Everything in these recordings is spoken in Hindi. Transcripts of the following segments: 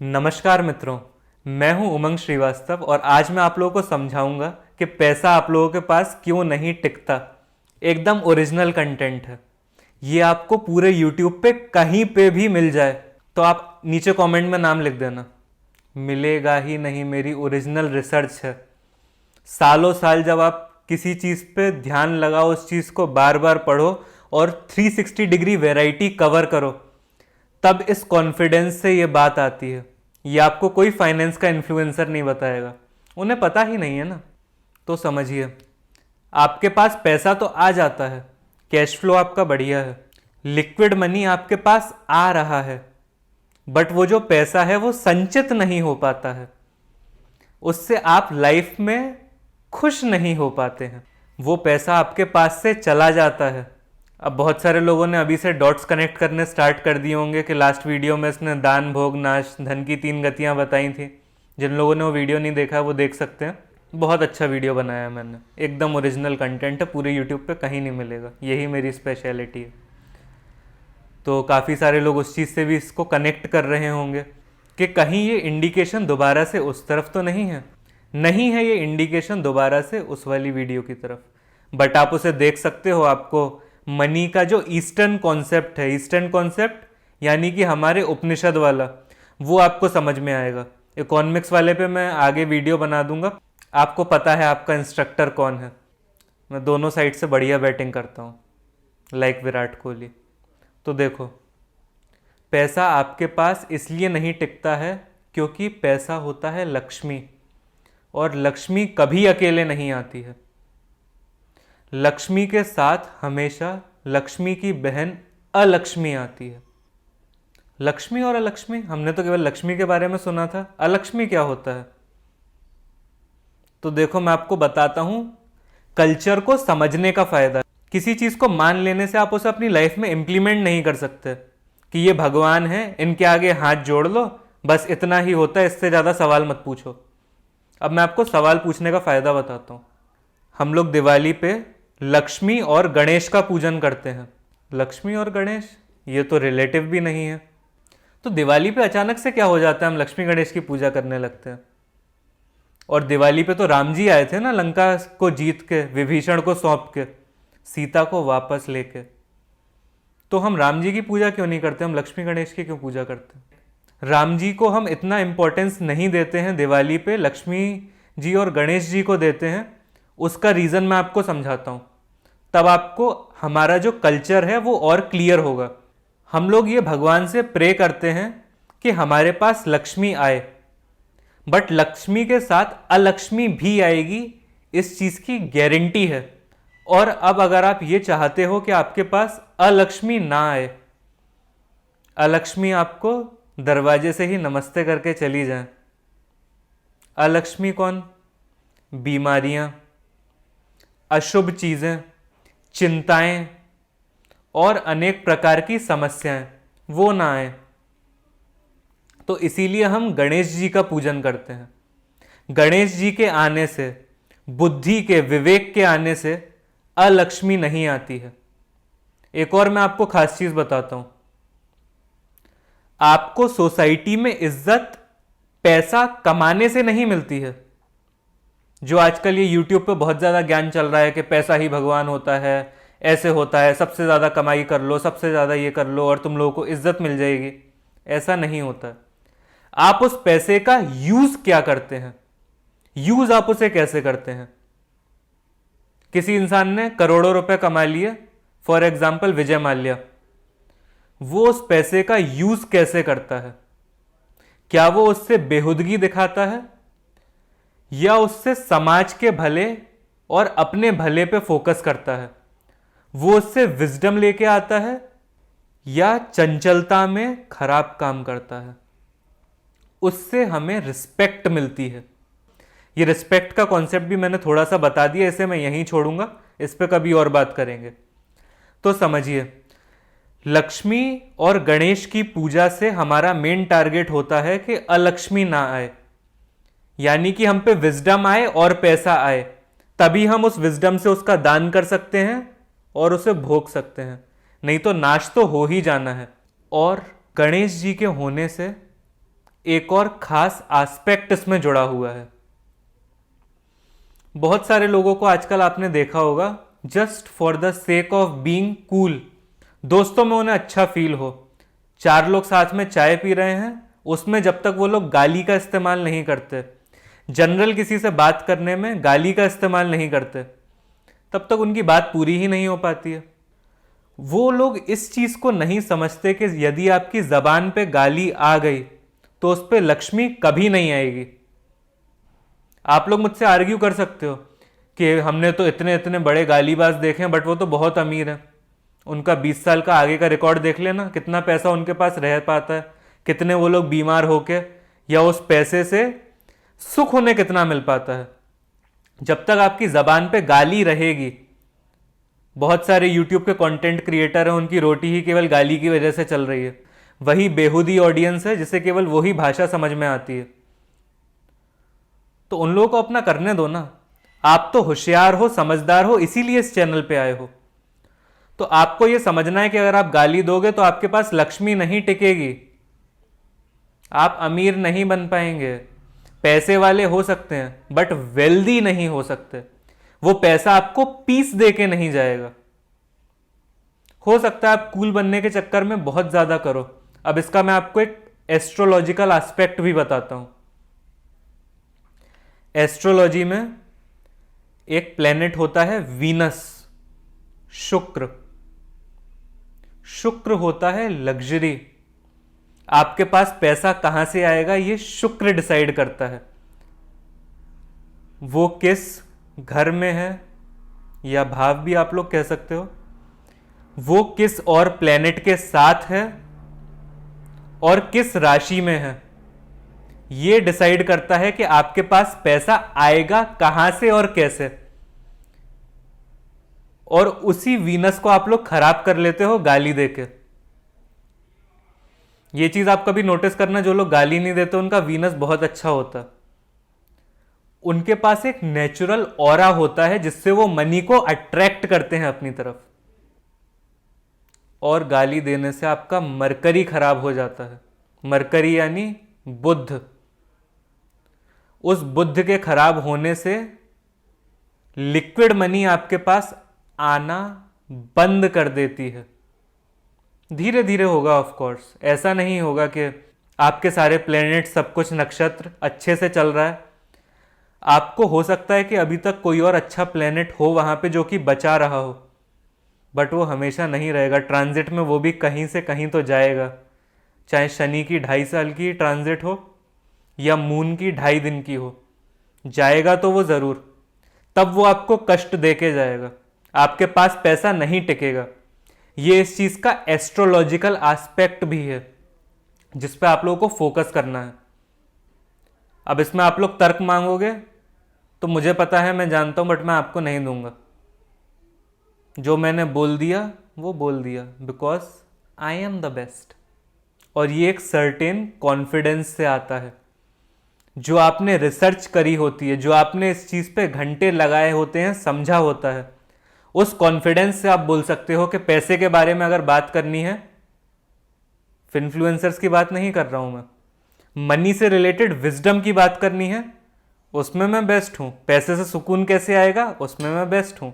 नमस्कार मित्रों, मैं हूं उमंग श्रीवास्तव और आज मैं आप लोगों को समझाऊंगा कि पैसा आप लोगों के पास क्यों नहीं टिकता। एकदम ओरिजिनल कंटेंट है। ये आपको पूरे यूट्यूब पे कहीं पे भी मिल जाए तो आप नीचे कमेंट में नाम लिख देना। मिलेगा ही नहीं, मेरी ओरिजिनल रिसर्च है। सालों साल जब आप किसी चीज़ पे ध्यान लगाओ, उस चीज़ को बार बार पढ़ो और 360 डिग्री वैरायटी कवर करो, तब इस कॉन्फिडेंस से ये बात आती है। ये आपको कोई फाइनेंस का इन्फ्लुएंसर नहीं बताएगा, उन्हें पता ही नहीं है ना। तो समझिए, आपके पास पैसा तो आ जाता है, कैश फ्लो आपका बढ़िया है, लिक्विड मनी आपके पास आ रहा है, बट वो जो पैसा है वो संचित नहीं हो पाता है। उससे आप लाइफ में खुश नहीं हो पाते हैं। वो पैसा आपके पास से चला जाता है। अब बहुत सारे लोगों ने अभी से डॉट्स कनेक्ट करने स्टार्ट कर दिए होंगे कि लास्ट वीडियो में इसने दान, भोग, नाश, धन की 3 गतियां बताई थी। जिन लोगों ने वो वीडियो नहीं देखा वो देख सकते हैं। बहुत अच्छा वीडियो बनाया है मैंने, एकदम ओरिजिनल कंटेंट है, पूरे यूट्यूब पे कहीं नहीं मिलेगा, यही मेरी स्पेशलिटी है। तो काफ़ी सारे लोग उस चीज़ से भी इसको कनेक्ट कर रहे होंगे कि कहीं ये इंडिकेशन दोबारा से उस तरफ तो नहीं है। नहीं है ये इंडिकेशन दोबारा से उस वाली वीडियो की तरफ, बट आप उसे देख सकते हो। आपको मनी का जो ईस्टर्न कॉन्सेप्ट है, ईस्टर्न कॉन्सेप्ट यानी कि हमारे उपनिषद वाला, वो आपको समझ में आएगा। इकोनॉमिक्स वाले पे मैं आगे वीडियो बना दूंगा। आपको पता है आपका इंस्ट्रक्टर कौन है। मैं दोनों साइड से बढ़िया बैटिंग करता हूँ, लाइक विराट कोहली। तो देखो, पैसा आपके पास इसलिए नहीं टिकता है क्योंकि पैसा होता है लक्ष्मी, और लक्ष्मी कभी अकेले नहीं आती है। लक्ष्मी के साथ हमेशा लक्ष्मी की बहन अलक्ष्मी आती है। लक्ष्मी और अलक्ष्मी, हमने तो केवल लक्ष्मी के बारे में सुना था, अलक्ष्मी क्या होता है? तो देखो, मैं आपको बताता हूं कल्चर को समझने का फायदा। किसी चीज को मान लेने से आप उसे अपनी लाइफ में इंप्लीमेंट नहीं कर सकते कि ये भगवान है, इनके आगे हाथ जोड़ लो, बस इतना ही होता है, इससे ज्यादा सवाल मत पूछो। अब मैं आपको सवाल पूछने का फायदा बताता हूं। हम लोग दिवाली पे लक्ष्मी और गणेश का पूजन करते हैं। लक्ष्मी और गणेश ये तो रिलेटिव भी नहीं है, तो दिवाली पे अचानक से क्या हो जाता है, हम लक्ष्मी गणेश की पूजा करने लगते हैं। और दिवाली पे तो राम जी आए थे ना, लंका को जीत के, विभीषण को सौंप के, सीता को वापस लेके। तो हम राम जी की पूजा क्यों नहीं करते, हम लक्ष्मी गणेश की क्यों पूजा करते हैं? राम जी को हम इतना इंपॉर्टेंस नहीं देते हैं दिवाली पे, लक्ष्मी जी और गणेश जी को देते हैं। उसका रीज़न मैं आपको समझाता हूँ, तब आपको हमारा जो कल्चर है वो और क्लियर होगा। हम लोग ये भगवान से प्रे करते हैं कि हमारे पास लक्ष्मी आए, बट लक्ष्मी के साथ अलक्ष्मी भी आएगी, इस चीज़ की गारंटी है। और अब अगर आप ये चाहते हो कि आपके पास अलक्ष्मी ना आए, अलक्ष्मी आपको दरवाजे से ही नमस्ते करके चली जाए। अलक्ष्मी कौन? बीमारियां, अशुभ चीज़ें, चिंताएं और अनेक प्रकार की समस्याएं, वो ना आए। तो इसीलिए हम गणेश जी का पूजन करते हैं। गणेश जी के आने से, बुद्धि के, विवेक के आने से अलक्ष्मी नहीं आती है। एक और मैं आपको खास चीज बताता हूं। आपको सोसाइटी में इज्जत पैसा कमाने से नहीं मिलती है। जो आजकल ये यूट्यूब पे बहुत ज्यादा ज्ञान चल रहा है कि पैसा ही भगवान होता है, ऐसे होता है, सबसे ज्यादा कमाई कर लो, सबसे ज्यादा ये कर लो और तुम लोगों को इज्जत मिल जाएगी। ऐसा नहीं होता। आप उस पैसे का यूज क्या करते हैं, यूज आप उसे कैसे करते हैं। किसी इंसान ने करोड़ों रुपए कमा लिए, फॉर एग्जाम्पल विजय माल्या, वो उस पैसे का यूज कैसे करता है? क्या वो उससे बेहुदगी दिखाता है, या उससे समाज के भले और अपने भले पे फोकस करता है? वो उससे विजडम लेके आता है या चंचलता में खराब काम करता है? उससे हमें रिस्पेक्ट मिलती है। ये रिस्पेक्ट का कॉन्सेप्ट भी मैंने थोड़ा सा बता दिया, इसे मैं यहीं छोड़ूंगा, इस पे कभी और बात करेंगे। तो समझिए, लक्ष्मी और गणेश की पूजा से हमारा मेन टारगेट होता है कि अलक्ष्मी ना आए, यानी कि हम पे विजडम आए और पैसा आए। तभी हम उस विजडम से उसका दान कर सकते हैं और उसे भोग सकते हैं, नहीं तो नाश तो हो ही जाना है। और गणेश जी के होने से एक और खास एस्पेक्ट इसमें जुड़ा हुआ है। बहुत सारे लोगों को आजकल आपने देखा होगा, just for the sake of being cool, दोस्तों में उन्हें अच्छा फील हो, चार लोग साथ में चाय पी रहे हैं, उसमें जब तक वो लोग गाली का इस्तेमाल नहीं करते, जनरल किसी से बात करने में गाली का इस्तेमाल नहीं करते, तब तक उनकी बात पूरी ही नहीं हो पाती है। वो लोग इस चीज को नहीं समझते कि यदि आपकी जबान पे गाली आ गई तो उस पर लक्ष्मी कभी नहीं आएगी। आप लोग मुझसे आर्ग्यू कर सकते हो कि हमने तो इतने इतने बड़े गालीबाज देखे हैं, बट वो तो बहुत अमीर है, उनका 20 साल का आगे का रिकॉर्ड देख लेना, कितना पैसा उनके पास रह पाता है, कितने वो लोग बीमार होके या उस पैसे से सुख उन्हें कितना मिल पाता है। जब तक आपकी जबान पे गाली रहेगी, बहुत सारे यूट्यूब के कंटेंट क्रिएटर हैं, उनकी रोटी ही केवल गाली की वजह से चल रही है। वही बेहुदी ऑडियंस है जिसे केवल वही भाषा समझ में आती है। तो उन लोगों को अपना करने दो ना। आप तो होशियार हो, समझदार हो, इसीलिए इस चैनल पे आए हो। तो आपको यह समझना है कि अगर आप गाली दोगे तो आपके पास लक्ष्मी नहीं टिकेगी, आप अमीर नहीं बन पाएंगे। पैसे वाले हो सकते हैं बट वेल्दी नहीं हो सकते। वो पैसा आपको पीस दे के नहीं जाएगा। हो सकता है आप कूल बनने के चक्कर में बहुत ज्यादा करो। अब इसका मैं आपको एक एस्ट्रोलॉजिकल एस्पेक्ट भी बताता हूं। एस्ट्रोलॉजी में एक प्लेनेट होता है वीनस, शुक्र। शुक्र होता है लग्जरी। आपके पास पैसा कहां से आएगा ये शुक्र डिसाइड करता है। वो किस घर में है, या भाव भी आप लोग कह सकते हो, वो किस और प्लेनेट के साथ है और किस राशि में है, ये डिसाइड करता है कि आपके पास पैसा आएगा कहां से और कैसे। और उसी वीनस को आप लोग खराब कर लेते हो गाली देके। ये चीज आप कभी नोटिस करना, जो लोग गाली नहीं देते उनका वीनस बहुत अच्छा होता। उनके पास एक नेचुरल ऑरा होता है जिससे वो मनी को अट्रैक्ट करते हैं अपनी तरफ। और गाली देने से आपका मरकरी खराब हो जाता है। मरकरी यानी बुध। उस बुध के खराब होने से लिक्विड मनी आपके पास आना बंद कर देती है। धीरे धीरे होगा ऑफ कोर्स, ऐसा नहीं होगा कि आपके सारे प्लेनेट, सब कुछ नक्षत्र अच्छे से चल रहा है। आपको हो सकता है कि अभी तक कोई और अच्छा प्लेनेट हो वहां पे जो कि बचा रहा हो, बट वो हमेशा नहीं रहेगा। ट्रांजिट में वो भी कहीं से कहीं तो जाएगा। चाहे शनि की 2.5 साल की ट्रांजिट हो या मून की 2.5 दिन की हो, जाएगा तो वो जरूर। तब वो आपको कष्ट दे के जाएगा, आपके पास पैसा नहीं टिकेगा। ये इस चीज का एस्ट्रोलॉजिकल एस्पेक्ट भी है जिस पे आप लोगों को फोकस करना है। अब इसमें आप लोग तर्क मांगोगे तो मुझे पता है, मैं जानता हूं, बट मैं आपको नहीं दूंगा। जो मैंने बोल दिया वो बोल दिया, because I am the best. और ये एक सर्टेन कॉन्फिडेंस से आता है। जो आपने रिसर्च करी होती है, जो आपने इस चीज पे घंटे लगाए होते हैं, समझा होता है, उस कॉन्फिडेंस से आप बोल सकते हो कि पैसे के बारे में अगर बात करनी है, इन्फ्लुएंसर्स की बात नहीं कर रहा हूं मैं, मनी से रिलेटेड विजडम की बात करनी है, उसमें मैं बेस्ट हूं। पैसे से सुकून कैसे आएगा, उसमें मैं बेस्ट हूं।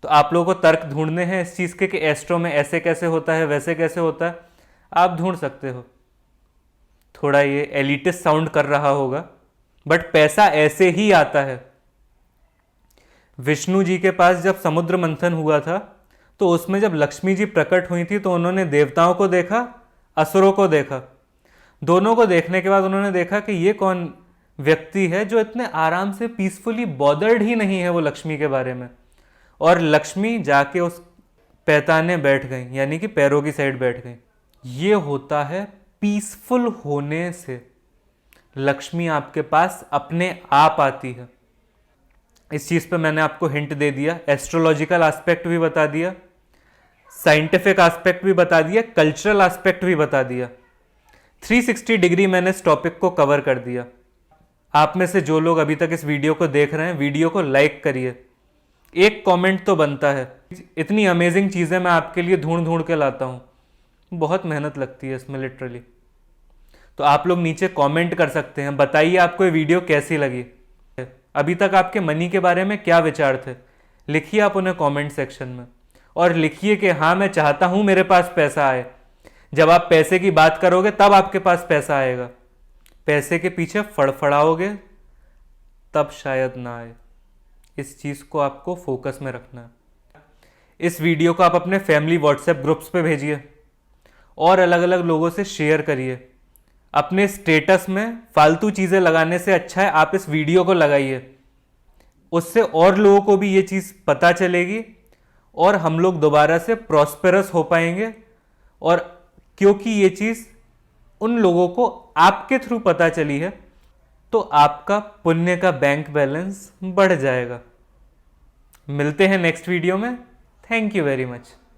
तो आप लोगों को तर्क ढूंढने हैं इस चीज के कि एस्ट्रो में ऐसे कैसे होता है, वैसे कैसे होता है, आप ढूंढ सकते हो। थोड़ा ये एलिटिस्ट साउंड कर रहा होगा, बट पैसा ऐसे ही आता है। विष्णु जी के पास जब समुद्र मंथन हुआ था, तो उसमें जब लक्ष्मी जी प्रकट हुई थी तो उन्होंने देवताओं को देखा, असुरों को देखा। दोनों को देखने के बाद उन्होंने देखा कि ये कौन व्यक्ति है जो इतने आराम से पीसफुली बॉदर्ड ही नहीं है वो लक्ष्मी के बारे में। और लक्ष्मी जाके उस पैताने बैठ गई, यानी कि पैरों की साइड बैठ गई। ये होता है पीसफुल होने से लक्ष्मी आपके पास अपने आप आती है। इस चीज पे मैंने आपको हिंट दे दिया, एस्ट्रोलॉजिकल एस्पेक्ट भी बता दिया, साइंटिफिक एस्पेक्ट भी बता दिया, कल्चरल एस्पेक्ट भी बता दिया। 360 डिग्री मैंने इस टॉपिक को कवर कर दिया। आप में से जो लोग अभी तक इस वीडियो को देख रहे हैं, वीडियो को लाइक करिए, एक कमेंट तो बनता है। इतनी अमेजिंग चीजें मैं आपके लिए ढूंढ ढूंढ के लाता हूं, बहुत मेहनत लगती है इसमें लिटरली। तो आप लोग नीचे कमेंट कर सकते हैं, बताइए आपको ये वीडियो कैसी लगी। अभी तक आपके मनी के बारे में क्या विचार थे, लिखिए आप उन्हें कमेंट सेक्शन में। और लिखिए कि हाँ, मैं चाहता हूँ मेरे पास पैसा आए। जब आप पैसे की बात करोगे तब आपके पास पैसा आएगा, पैसे के पीछे फड़फड़ाओगे तब शायद ना आए। इस चीज़ को आपको फोकस में रखना है। इस वीडियो को आप अपने फैमिली व्हाट्सएप ग्रुप्स पे भेजिए और अलग अलग लोगों से शेयर करिए। अपने स्टेटस में फालतू चीज़ें लगाने से अच्छा है आप इस वीडियो को लगाइए, उससे और लोगों को भी ये चीज़ पता चलेगी और हम लोग दोबारा से प्रॉस्पेरस हो पाएंगे। और क्योंकि ये चीज़ उन लोगों को आपके थ्रू पता चली है तो आपका पुण्य का बैंक बैलेंस बढ़ जाएगा। मिलते हैं नेक्स्ट वीडियो में। Thank you very much.